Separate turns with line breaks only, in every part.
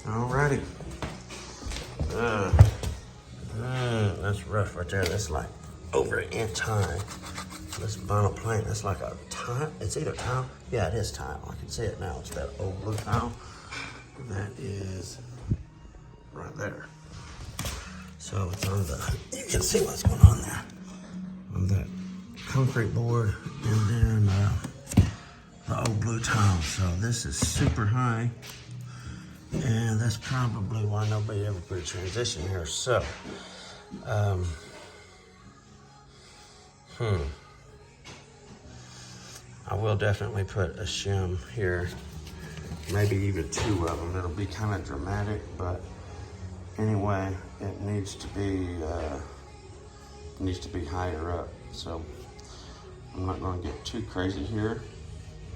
Alrighty. That's rough right there. That's like over an inch high. This vinyl plank, that's like a tile. It's either tile. Yeah, it is tile. I can see it now. It's that old blue tile. That is right there. So it's on the, you can see what's going on there. On that concrete board and then the old blue tile. So this is super high. And that's probably why nobody ever put a transition here. So, I will definitely put a shim here, maybe even two of them. It'll be kind of dramatic, but anyway, it needs to be higher up. So I'm not going to get too crazy here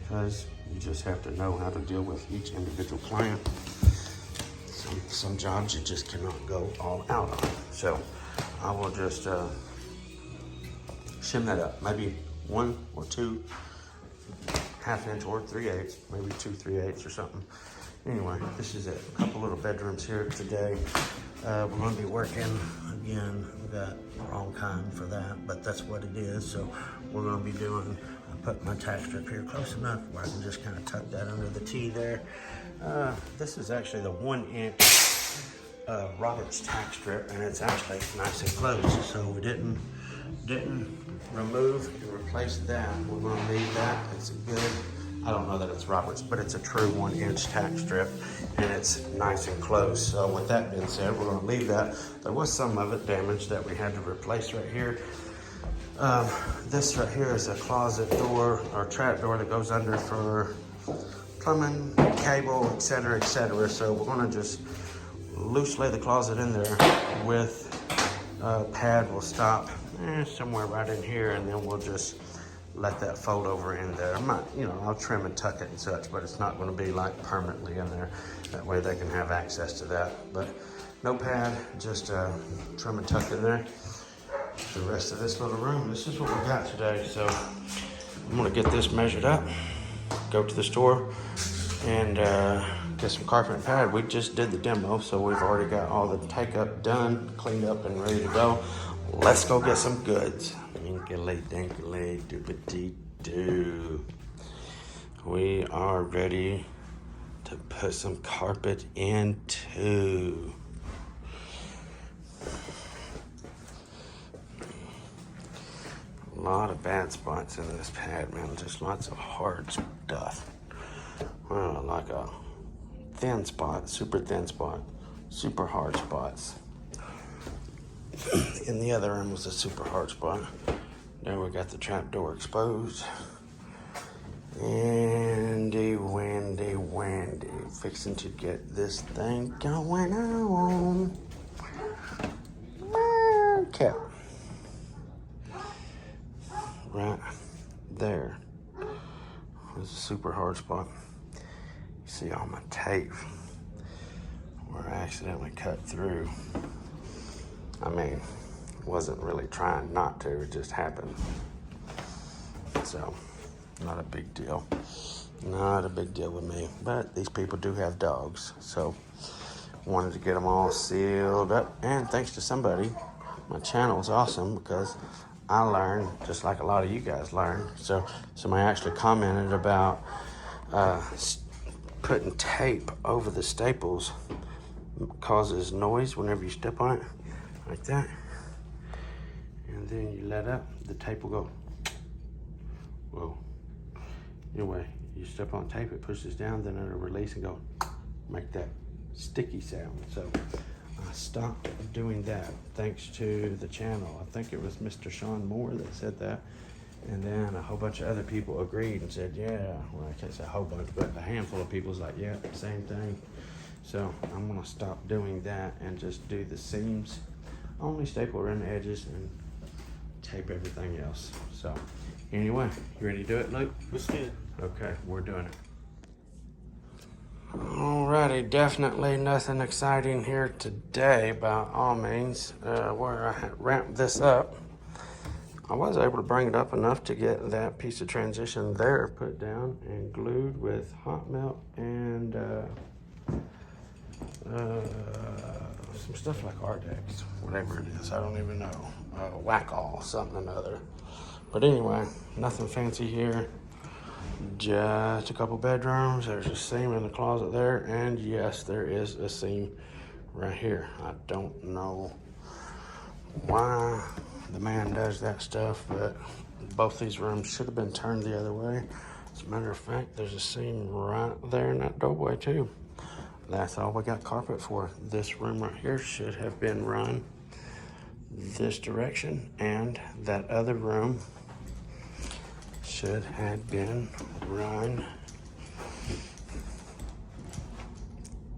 because you just have to know how to deal with each individual client. Some jobs you just cannot go all out on. So I will just shim that up, maybe 1 or 2 1/2 inch or 3/8, maybe 2 3/8 or something. Anyway, this is it. A couple little bedrooms here today. We're going to be working again. We got the wrong kind for that, but that's what it is. So we're going to be doing. I put my tack strip here close enough where I can just kind of tuck that under the T there. This is actually the 1-inch Roberts tack strip, and it's actually nice and close. So we didn't remove and replace that. We're going to leave that. It's a good, I don't know that it's Roberts, but it's a true 1-inch tack strip, and it's nice and close. So with that being said, we're going to leave that. There was some of it damaged that we had to replace right here. This right here is a closet door or trap door that goes under for plumbing, cable, etc., etc. So we're going to just loose lay the closet in there with a pad. Will stop somewhere right in here, and then we'll just let that fold over in there. I might, I'll trim and tuck it and such, but it's not going to be like permanently in there. That way they can have access to that. But no pad, just trim and tuck in there. The rest of this little room, this is what we got today. So I'm going to get this measured up, go to the store, and get some carpet and pad. We just did the demo, so we've already got all the take-up done, cleaned up, and ready to go. Let's go get some goods. Dinkly, dinkly, doobity-doo. We are ready to put some carpet in too. A lot of bad spots in this pad, man. Just lots of hard stuff. Well, like a thin spot, super thin spot, super hard spots. In the other room was a super hard spot. There we got the trap door exposed. Windy, windy, windy. Fixing to get this thing going on. Okay. Right there was a super hard spot. You see all my tape where I accidentally cut through. I mean, wasn't really trying not to, it just happened. So, not a big deal. Not a big deal with me. But these people do have dogs, so wanted to get them all sealed up. And thanks to somebody, my channel is awesome because I learned just like a lot of you guys learned. So somebody actually commented about putting tape over the staples causes noise whenever you step on it, like that. And then you let up, the tape will go, whoa. Anyway, you step on tape, it pushes down, then it'll release and go, make that sticky sound. So I stopped doing that thanks to the channel. I think it was Mr. Sean Moore that said that. And then a whole bunch of other people agreed and said, yeah. Well, I can't say a whole bunch, but a handful of people was like, yeah, same thing. So I'm gonna stop doing that and just do the seams. Only staple around the edges and tape everything else. So anyway, you ready to do it, Luke?
Let's do it.
Okay, we're doing it. Alrighty, definitely nothing exciting here today by all means. Where I ramped this up, I was able to bring it up enough to get that piece of transition there put down and glued with hot melt and some stuff like Ardex, whatever it is, I don't even know. Whack-all, something or another. But anyway, nothing fancy here. Just a couple bedrooms. There's a seam in the closet there, and yes, there is a seam right here. I don't know why the man does that stuff, but both these rooms should have been turned the other way. As a matter of fact, there's a seam right there in that doorway too. That's all we got carpet for. This room right here should have been run this direction, and that other room should have been run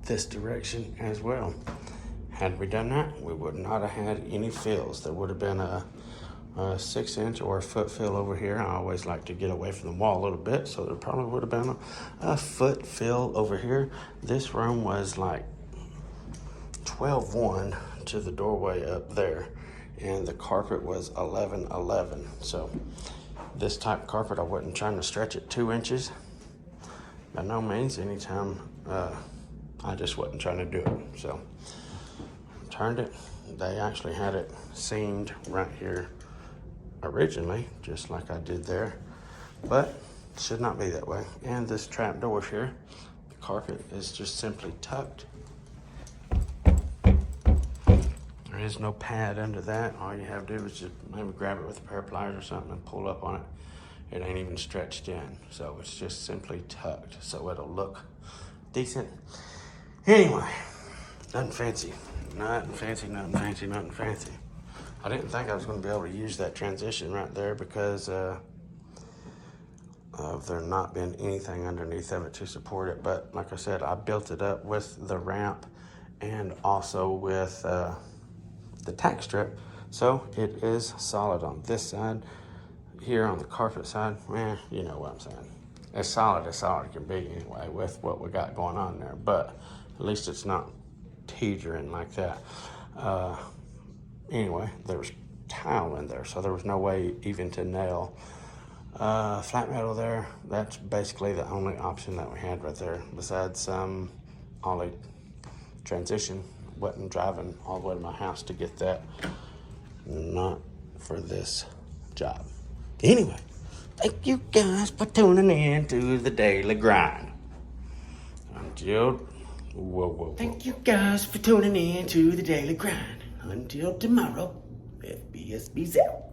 this direction as well. Had we done that, we would not have had any fills. There would have been a 6-inch or a foot fill over here. I always like to get away from the wall a little bit, so there probably would have been a foot fill over here. This room was like 12-1 to the doorway up there, and the carpet was 11-11. So this type of carpet, I wasn't trying to stretch it 2 inches. By no means. Anytime, I just wasn't trying to do it. So turned it. They actually had it seamed right here originally, just like I did there, but it should not be that way. And this trap door here, the carpet is just simply tucked. There is no pad under that. All you have to do is just maybe grab it with a pair of pliers or something and pull up on it. It ain't even stretched in, so it's just simply tucked, so it'll look decent. Anyway, nothing fancy, nothing fancy, nothing fancy, nothing fancy. I didn't think I was going to be able to use that transition right there because of there not being anything underneath of it to support it. But like I said, I built it up with the ramp and also with the tack strip, so it is solid on this side. Here on the carpet side, you know what I'm saying. As solid as solid can be anyway with what we got going on there, but at least it's not teetering like that. Anyway, there was tile in there, so there was no way even to nail flat metal there. That's basically the only option that we had right there, besides some ollie transition. Wasn't driving all the way to my house to get that. Not for this job. Anyway, thank you guys for tuning in to the daily grind. Until, Thank you guys for tuning in to the daily grind. Until tomorrow, FBSB's out.